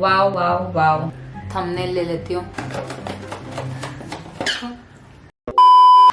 Wow wow wow. Thumbnail ले लेती हूँ।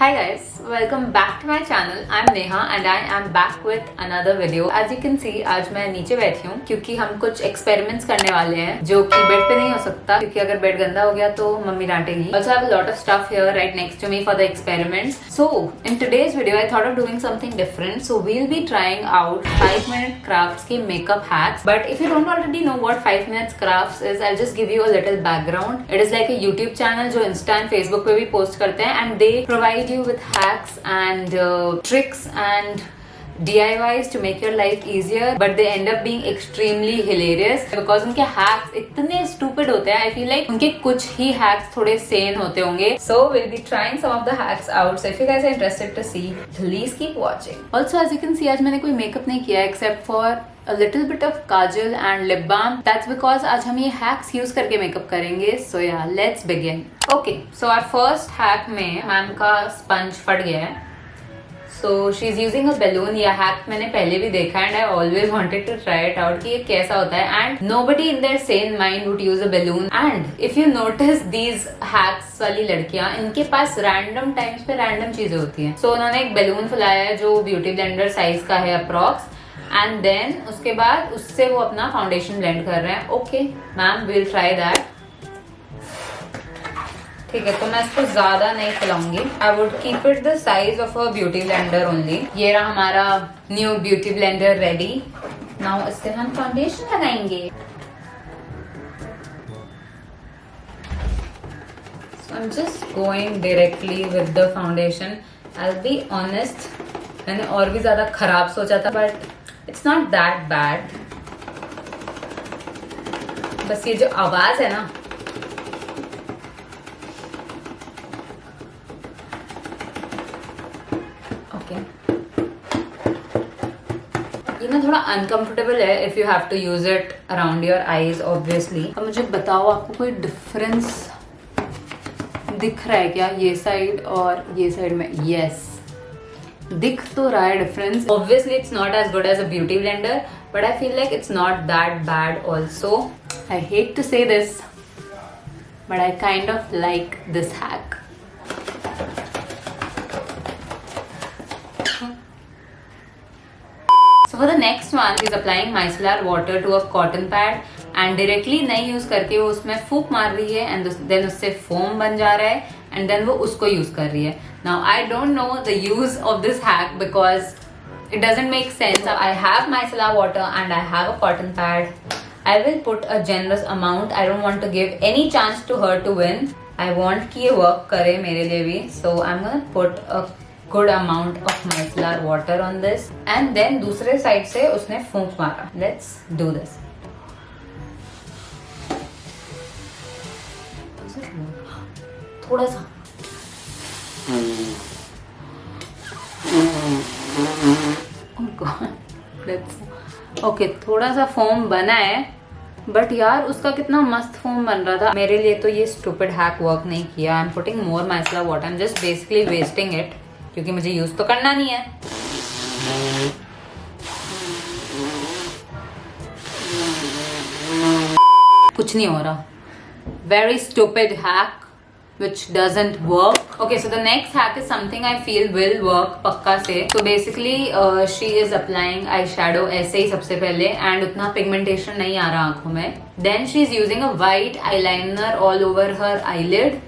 Hi guys, welcome back to my channel. I'm Neha and I am back with another video. As you can see, आज मैं नीचे बैठी हूँ क्योंकि हम कुछ experiments करने वाले हैं जो कि बेड पे नहीं हो सकता क्योंकि अगर बेड गंदा हो गया तो mummy डांटेगी. Also, I have a lot of stuff here right next to me for the experiments. So, in today's video, I thought of doing something different. So, we'll be trying out 5-minute crafts के makeup hacks. But if you don't already know what 5 minutes crafts is, I'll just give you a little background. It is like a YouTube channel जो Insta and Facebook पे भी post करते हैं and they provide you with hacks and tricks and DIYs to make your life easier, but they end up being extremely hilarious because उनके hacks इतने stupid होते हैं. I feel like उनके कुछ ही hacks थोड़े sane होते होंगे. So we'll be trying some of the hacks out. So if you guys are interested to see, please keep watching. Also as you can see, आज मैंने कोई makeup नहीं किया except for a little bit of kajal and lip balm. That's because आज हम ये hacks use करके makeup करेंगे. So yeah, let's begin. Okay, so our first hack में मैम का sponge फट गया है. So she's using a balloon. ये hack मैंने पहले भी देखा and I always wanted to try it out कि ये कैसा होता है. And nobody in their sane mind would use a balloon. And if you notice these hacks वाली लड़कियाँ, इनके पास random times पे random चीजें होती हैं. So उन्होंने एक balloon फुलाया है जो beauty blender size का है approx. And then उसके बाद उससे वो अपना फाउंडेशन ब्लेंड कर रहे हैं. Okay ma'am, will try that. ठीक है, तो मैं इसको ज्यादा नहीं फैलाऊंगी. I would keep it the size of a beauty blender only. ये रहा हमारा new beauty blender ready. Now इससे हम फाउंडेशन लगाएंगे. So I'm just going directly with the foundation. I'll be honest, मैंने और भी ज्यादा खराब सोचा था but it's not that bad. बस ये जो आवाज है ना, ओके ये ना थोड़ा अनकंफर्टेबल है if you have to use it around your eyes obviously. अब मुझे बताओ, आपको कोई डिफरेंस दिख रहा है क्या ये साइड और ये साइड में? यस, दिख तो रहा है difference. Obviously it's not as good as a beauty blender but I feel like it's not that bad also. I hate to say this but I kind of like this hack. So for the next one, she's applying micellar water to a cotton pad and directly नहीं use करके वो उसमें फूंक मार रही है and then उससे foam बन जा रहा है and then वो उसको यूज कर रही है. Now I don't know the use of this hack because it doesn't make sense. I have micellar water and I have a cotton pad. I will put a generous amount. I don't want to give any chance to her to win. I want कि ये work करे मेरे लिए भी. So I'm gonna put a good amount of micellar water on this and then दूसरे side से उसने फूंक मारा. Let's do this. थोड़ा सा ओके थोड़ा सा फोम बना है बट यार उसका कितना मस्त फोम बन रहा था. मेरे लिए तो ये स्टूपिड हैक वर्क नहीं किया. I am putting more micellar water. I am just basically wasting it क्योंकि मुझे यूज तो करना नहीं है. कुछ नहीं हो रहा. Very stupid hack which doesn't work. Okay, so the next hack is something I feel will work पक्का से. So basically she is applying eyeshadow ऐसे ही सबसे पहले and उतना pigmentation नहीं आ रहा आंखों में. Then she is using a white eyeliner all over her eyelid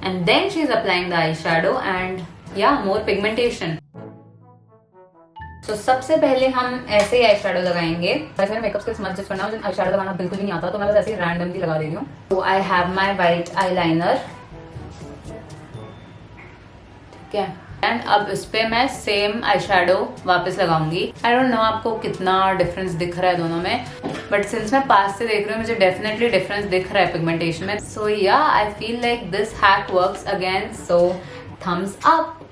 and then she is applying the eyeshadow and yeah, more pigmentation. तो सबसे पहले हम ऐसे ही आई शेडो लगाएंगे. वैसे मेरे मेकअप स्किल्स मत जज करना, मुझे आई शेडो लगाना बिल्कुल भी नहीं आता तो मैं बस ऐसे ही रैंडमली लगा दे रही हूँ. तो I have my white eye liner. ठीक है एंड अब इस पे मैं सेम आई शेडो वापस लगाऊंगी. आई डोंट नो आपको कितना डिफरेंस दिख रहा है दोनों में बट सिंस मैं पास से देख रही हूँ मुझे डेफिनेटली डिफरेंस दिख रहा है पिगमेंटेशन में. सो yeah I feel like this hack works again. So Thums up.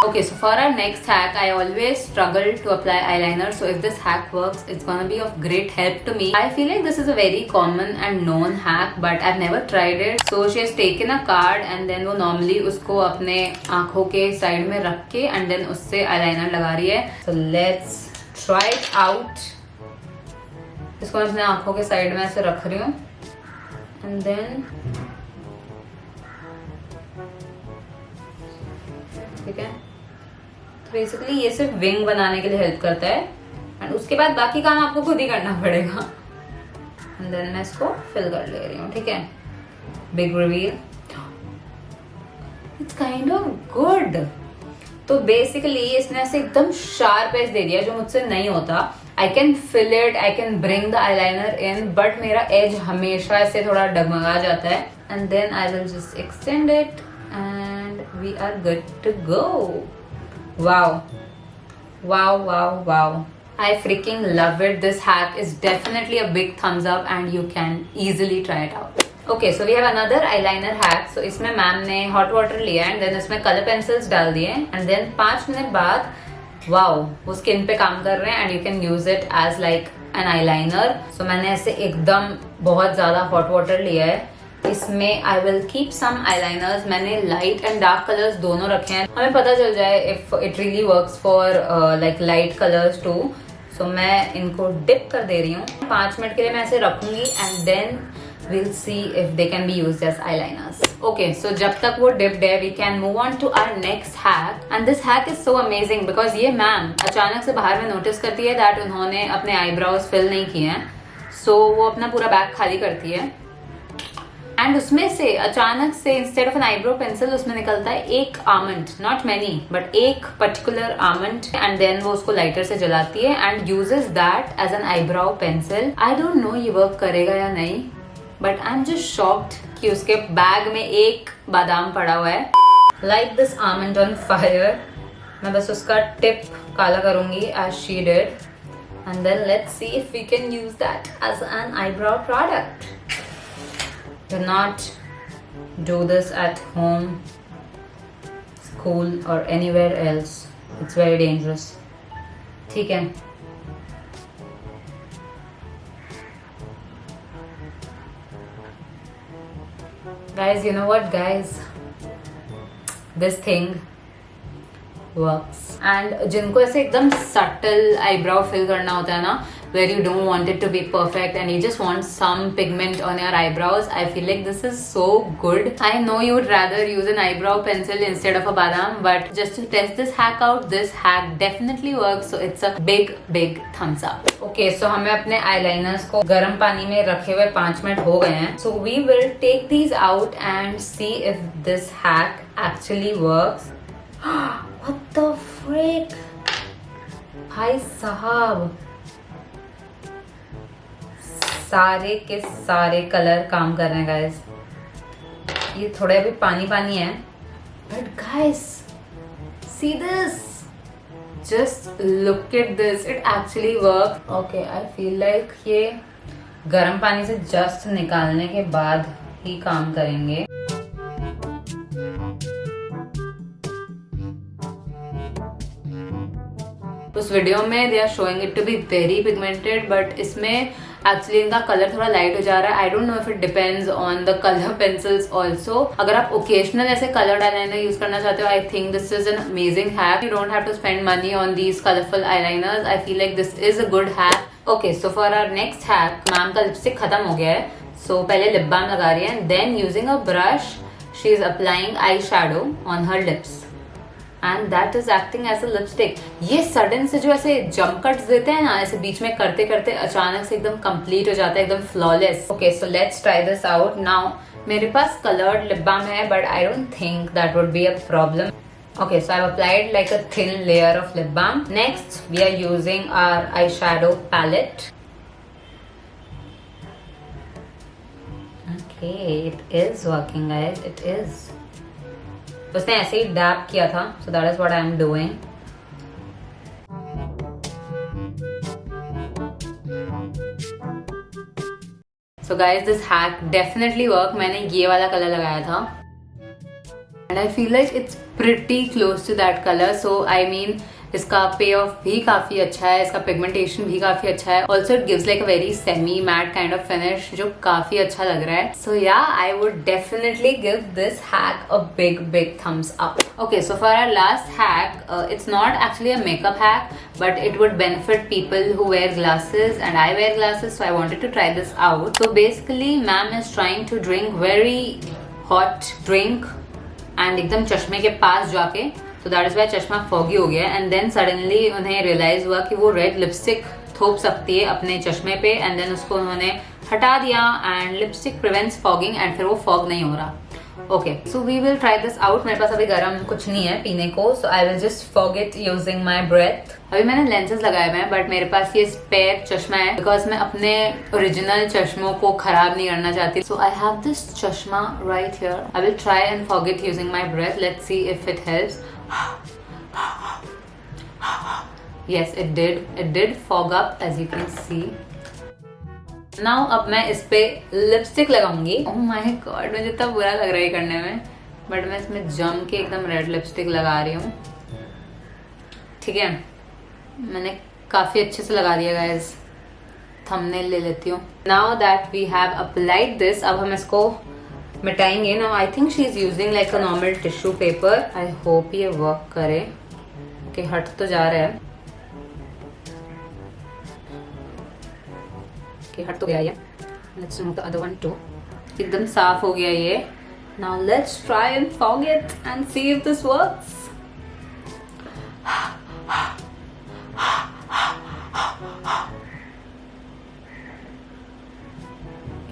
Okay, so for our next hack, I always struggle to apply eyeliner. So if this hack works, it's gonna be of great help to me. I feel like this is a very common and known hack, but I've never tried it. So she has taken a card and then वो normally उसको अपने आँखों के side में रख के and then उससे eyeliner लगा रही है. So let's try it out. इसको मैं अपने आँखों के side में ऐसे रख रही हूँ एंड देन ठीक है, तो बेसिकली ये सिर्फ विंग बनाने के लिए हेल्प करता है एंड उसके बाद बाकी काम आपको खुद ही करना पड़ेगा। एंड देन मैं इसको फिल कर ले रही हूँ। ठीक है, big reveal, it's kind of good. तो बेसिकली इसने ऐसे एकदम शार्प एज दे दिया जो मुझसे नहीं होता। I can fill it, I can bring the eyeliner in, but मेरा एज हमेशा ऐसे थोड़ा डगमगा जाता है। And then I will just extend it and we are good to go. Wow wow wow wow, I freaking love it. This hack is definitely a big thumbs up and you can easily try it out. Okay, so we have another eyeliner hack. So इसमें ma'am ने hot water लिया and then इसमें color pencils डाल दिए and then 5 minute बाद wow, वो skin पे काम कर रहे हैं and you can use it as like an eyeliner. So मैंने ऐसे एकदम बहुत ज़्यादा hot water लिया है। इसमें I will keep some eyeliners. मैंने light and dark colors दोनों रखे हैं, हमें पता चल जाए if it really works for like light colors too. So मैं इनको डिप कर दे रही हूँ। 5 मिनट के लिए मैं ऐसे रखूंगी and then we'll see if they can be used as eyeliners. Okay, so जब तक वो dipped है, we can move on to our next hack. And this hack is so amazing because ये मैम अचानक से बाहर में नोटिस करती है that उन्होंने अपने eyebrows fill नहीं किए हैं, so वो अपना पूरा बैग खाली करती है एंड उसमें से अचानक से instead of an eyebrow pencil उसमें निकलता है एक आमंड, नॉट मैनी बट एक पर्टिकुलर आमंड, एंड देन वो उसको लाइटर से जलाती है and uses that as an eyebrow pencil. I don't know ये वर्क करेगा या नहीं, but I am just shocked कि उसके बैग में एक बादाम पड़ा हुआ है। Light this almond on fire, मैं बस उसका टिप काला करूंगी as she did and then let's see if we can use that as an eyebrow product. Do not do this at home, school or anywhere else. It's very dangerous. ठीक है, guys, you know what guys, this thing works. And जिनको ऐसे एकदम subtle eyebrow fill करना होता है ना, where you don't want it to be perfect and you just want some pigment on your eyebrows, I feel like this is so good. I know you would rather use an eyebrow pencil instead of a badam, but just to test this hack out, this hack definitely works, so it's a big thumbs up. Okay, so हमें अपने eyeliners को गर्म पानी में रखे हुए 5 minute हो गए हैं, so we will take these out and see if this hack actually works. What the frick, भाई साहब, सारे के सारे कलर काम कर रहे हैं गाइस। ये थोड़े अभी पानी पानी है, but guys see this, just look at this, it actually work. Okay, I feel like ये गर्म पानी से जस्ट निकालने के बाद ही काम करेंगे। उस वीडियो में they are showing it to be very pigmented, but इसमें एक्चुअली इनका कलर थोड़ा लाइट हो जा रहा है। I don't know if it depends on the colour pencils also. अगर आप ओकेजनल ऐसे कलर्ड आईलाइनर यूज करना चाहते हो, I think this is an amazing hack. You don't have to spend money on these colourful eyeliners. I feel like this is a good hack. Okay, so for our next hack, ma'am का lipstick खत्म हो गया है, सो पहले lip balm लगा रही है, then using a brush she is applying eye shadow on her lips and that is acting as a lipstick. ये सडन से जो ऐसे जंप कट्स देते हैं ना, ऐसे बीच में करते करते अचानक से एकदम कंप्लीट हो जाता है, एकदम flawless. Okay, so let's try this out now. मेरे पास कलर्ड लिप बाम है, but I don't think that would be a problem. Okay, so I've applied like a thin layer of lip balm. Next, we are using our eyeshadow palette. Okay, it is working, guys. It is. उसने ऐसे ही dab किया था, so that is what I am doing. So guys, this hack definitely worked. मैंने ये वाला colour लगाया था. And I feel like it's pretty close to that color. So I mean, इसका पे ऑफ भी काफी अच्छा है, इसका पिगमेंटेशन भी काफी अच्छा है. Also it gives like a very semi matte kind of finish जो काफी अच्छा लग रहा है. So yeah I would definitely give this hack a big thumbs up. Okay, so for our last hack, it's not actually a makeup hack, but it would benefit people who wear glasses, and I wear glasses, so I wanted to try this out. So basically, ma'am is trying to drink very hot drink and एकदम चश्मे के पास जाके, so that is why चश्मा foggy हो गया. And then suddenly उन्हें realize हुआ कि वो red lipstick थोप सकती है अपने चश्मे पे, and then उसको उन्होंने हटा दिया, and lipstick prevents fogging, and फिर वो fog नहीं हो रहा. Okay, so we will try this out. मेरे पास अभी गर्म कुछ नहीं है पीने को, so I will just fog it using my breath. अभी मैंने लेंसेज लगाए हुए हैं, बट मेरे पास ये स्पेयर चश्मा है बिकॉज मैं अपने ओरिजिनल चश्मों को खराब नहीं करना चाहती. सो आई हैव दिस चश्मा right here. I will try and fog it using my breath. Let's see if it helps. Yes, it did fog up as you can see. Now अब मैं इस पे लिपस्टिक लगाऊंगी. Oh my God, मुझे इतना बुरा लग रहा है करने में, बट मैं इसमें जम के एकदम रेड लिपस्टिक लगा रही हूँ. ठीक है, मैंने काफी अच्छे से लगा दिया गाइस. थंबनेल ले लेती हूँ. Now that we have applied this, अब हम इसको मिटाएंगे. Now I think she is using like a normal tissue paper. I hope ये वर्क करे. ओके, हट तो जा रहा है. हट तो गया ये. Let's remove the other one too. एकदम साफ हो गया ये. Now let's try and fog it and see if this works.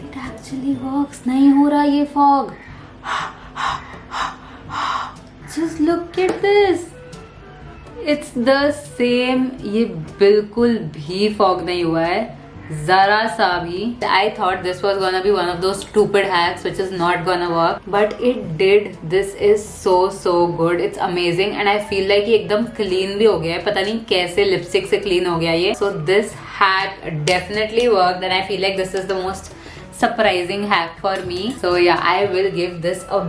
It actually works. नहीं हो रहा ये fog. Just look at this. It's the same. ये बिल्कुल भी फॉग नहीं हुआ है, जरा सा भी. I thought this was gonna be one of those stupid hacks which is not gonna work, but it did. This is so good. It's amazing and I feel like ये एकदम clean भी हो गया है. पता नहीं कैसे लिपस्टिक से clean हो गया ये. So this hack definitely worked and I feel like this is the most surprising hack for me. So yeah, I will give this a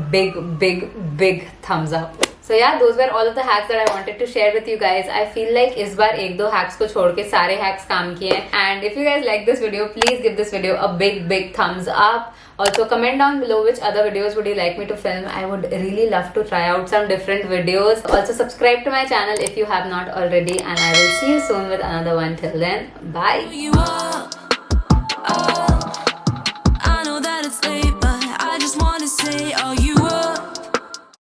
big thumbs up. So yeah, those were all of the hacks that I wanted to share with you guys. I feel like इस बार एक दो hacks को छोड़ के सारे hacks काम किए हैं. And if you guys like this video, please give this video a big thumbs up. Also comment down below which other videos would you like me to film. I would really love to try out some different videos. Also subscribe to my channel if you have not already, and I will see you soon with another one. Till then, bye.